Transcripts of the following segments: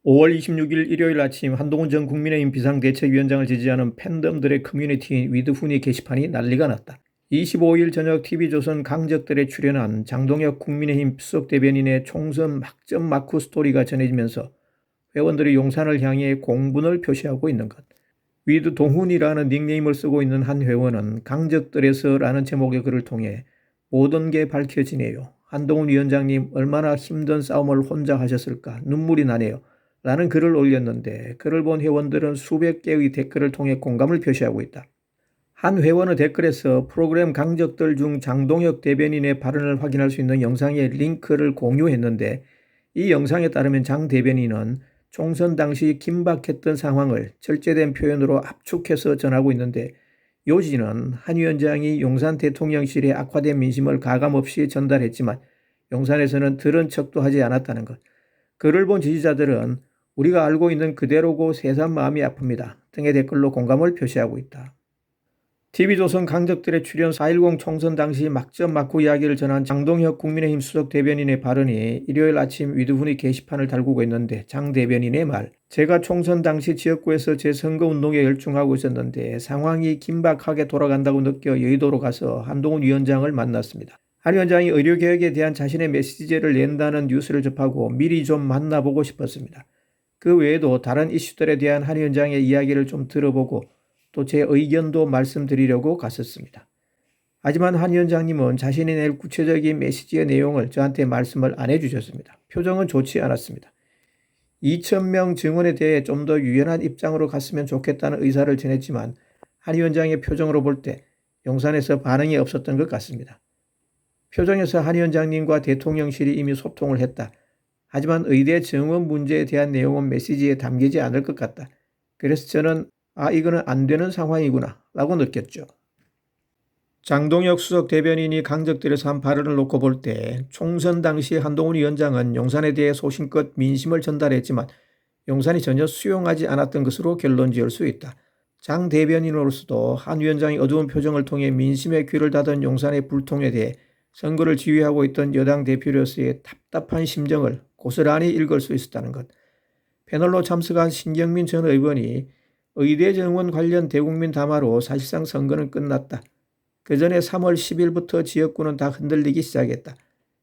5월 26일 일요일 아침 한동훈 전 국민의힘 비상대책위원장을 지지하는 팬덤들의 커뮤니티인 위드훈이 게시판이 난리가 났다. 25일 저녁 TV조선 강적들에 출연한 장동혁 국민의힘 수석대변인의 총선 막점 마크 스토리가 전해지면서 회원들이 용산을 향해 공분을 표시하고 있는 것. 위드동훈이라는 닉네임을 쓰고 있는 한 회원은 강적들에서라는 제목의 글을 통해 모든 게 밝혀지네요. 한동훈 위원장님 얼마나 힘든 싸움을 혼자 하셨을까 눈물이 나네요. 라는 글을 올렸는데 글을 본 회원들은 수백 개의 댓글을 통해 공감을 표시하고 있다. 한 회원의 댓글에서 프로그램 강적들 중 장동혁 대변인의 발언을 확인할 수 있는 영상의 링크를 공유했는데 이 영상에 따르면 장 대변인은 총선 당시 긴박했던 상황을 절제된 표현으로 압축해서 전하고 있는데 요지는 한 위원장이 용산 대통령실에 악화된 민심을 가감없이 전달했지만 용산에서는 들은 척도 하지 않았다는 것. 글을 본 지지자들은 우리가 알고 있는 그대로고 새삼 마음이 아픕니다 등의 댓글로 공감을 표시하고 있다. TV조선 강적들의 출연 4.10 총선 당시 막점 막후 이야기를 전한 장동혁 국민의힘 수석 대변인의 발언이 일요일 아침 위드훈이 게시판을 달구고 있는데 장 대변인의 말. 제가 총선 당시 지역구에서 제 선거운동에 열중하고 있었는데 상황이 긴박하게 돌아간다고 느껴 여의도로 가서 한동훈 위원장을 만났습니다. 한 위원장이 의료개혁에 대한 자신의 메시지를 낸다는 뉴스를 접하고 미리 좀 만나보고 싶었습니다. 그 외에도 다른 이슈들에 대한 한 위원장의 이야기를 좀 들어보고 또 제 의견도 말씀드리려고 갔었습니다. 하지만 한 위원장님은 자신이 낼 구체적인 메시지의 내용을 저한테 말씀을 안 해주셨습니다. 표정은 좋지 않았습니다. 2,000명 증언에 대해 좀 더 유연한 입장으로 갔으면 좋겠다는 의사를 전했지만 한 위원장의 표정으로 볼 때 용산에서 반응이 없었던 것 같습니다. 표정에서 한 위원장님과 대통령실이 이미 소통을 했다. 하지만 의대 정원 문제에 대한 내용은 메시지에 담기지 않을 것 같다. 그래서 저는 이거는 안 되는 상황이구나 라고 느꼈죠. 장동혁 수석 대변인이 강적들에서 한 발언을 놓고 볼 때 총선 당시 한동훈 위원장은 용산에 대해 소신껏 민심을 전달했지만 용산이 전혀 수용하지 않았던 것으로 결론 지을 수 있다. 장 대변인으로서도 한 위원장이 어두운 표정을 통해 민심의 귀를 닫은 용산의 불통에 대해 선거를 지휘하고 있던 여당 대표로서의 답답한 심정을 고스란히 읽을 수 있었다는 것. 패널로 참석한 신경민 전 의원이 의대 정원 관련 대국민 담화로 사실상 선거는 끝났다. 그 전에 3월 10일부터 지역구는 다 흔들리기 시작했다.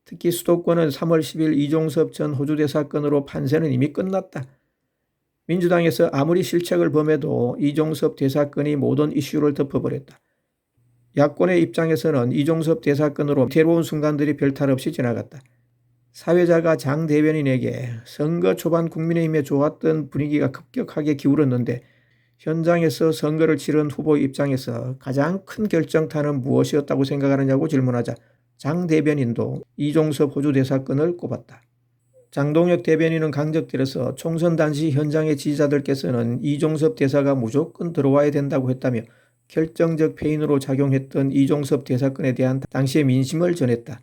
특히 수도권은 3월 10일 이종섭 전 호주 대사건으로 판세는 이미 끝났다. 민주당에서 아무리 실책을 범해도 이종섭 대사건이 모든 이슈를 덮어버렸다. 야권의 입장에서는 이종섭 대사건으로 괴로운 순간들이 별탈 없이 지나갔다. 사회자가 장 대변인에게 선거 초반 국민의힘에 좋았던 분위기가 급격하게 기울었는데 현장에서 선거를 치른 후보 입장에서 가장 큰 결정타는 무엇이었다고 생각하느냐고 질문하자 장 대변인도 이종섭 호주 대사건을 꼽았다. 장동혁 대변인은 강적들에서 총선 당시 현장의 지지자들께서는 이종섭 대사가 무조건 들어와야 된다고 했다며 결정적 패인으로 작용했던 이종섭 대사건에 대한 당시의 민심을 전했다.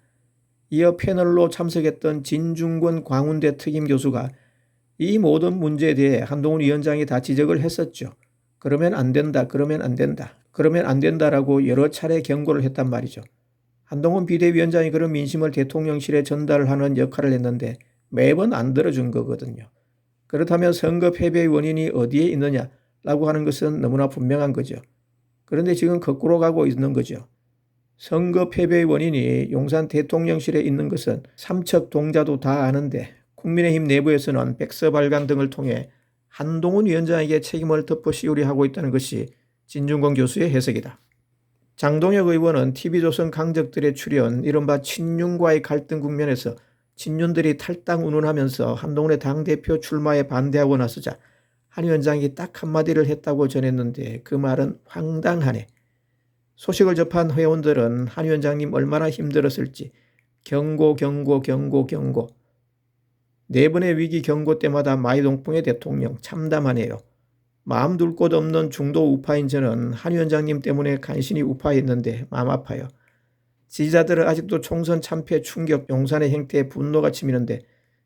이어 패널로 참석했던 진중권 광운대 특임교수가 이 모든 문제에 대해 한동훈 위원장이 다 지적을 했었죠. 그러면 안 된다, 그러면 안 된다, 그러면 안 된다라고 여러 차례 경고를 했단 말이죠. 한동훈 비대위원장이 그런 민심을 대통령실에 전달을 하는 역할을 했는데 매번 안 들어준 거거든요. 그렇다면 선거 패배의 원인이 어디에 있느냐라고 하는 것은 너무나 분명한 거죠. 그런데 지금 거꾸로 가고 있는 거죠. 선거 패배의 원인이 용산 대통령실에 있는 것은 삼척 동자도 다 아는데 국민의힘 내부에서는 백서발간 등을 통해 한동훈 위원장에게 책임을 덮어 씌우려 하고 있다는 것이 진중권 교수의 해석이다. 장동혁 의원은 TV조선 강적들의 출연 이른바 친윤과의 갈등 국면에서 친윤들이 탈당 운운하면서 한동훈의 당대표 출마에 반대하고 나서자 한 위원장이 딱 한마디를 했다고 전했는데 그 말은 황당하네. 소식을 접한 회원들은 한 위원장님 얼마나 힘들었을지 경고. 네 번의 위기 경고 때마다 마이동풍의 대통령 참담하네요. 마음 둘 곳 없는 중도 우파인 저는 한 위원장님 때문에 간신히 우파했는데 마음 아파요. 지지자들은 아직도 총선 참패 충격 용산의 행태에 분노가 치미는데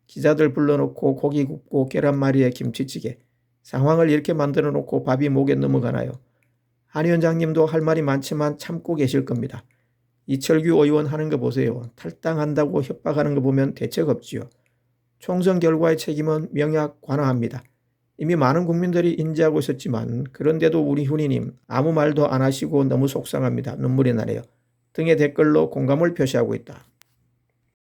기자들 불러놓고 고기 굽고 계란말이에 김치찌개 상황을 이렇게 만들어 놓고 밥이 목에 넘어가나요? 한 위원장님도 할 말이 많지만 참고 계실 겁니다. 이철규 의원 하는 거 보세요. 탈당한다고 협박하는 거 보면 대책 없지요. 총선 결과의 책임은 명약 관화합니다. 이미 많은 국민들이 인지하고 있었지만 그런데도 우리 훈이님 아무 말도 안 하시고 너무 속상합니다. 눈물이 나네요. 등의 댓글로 공감을 표시하고 있다.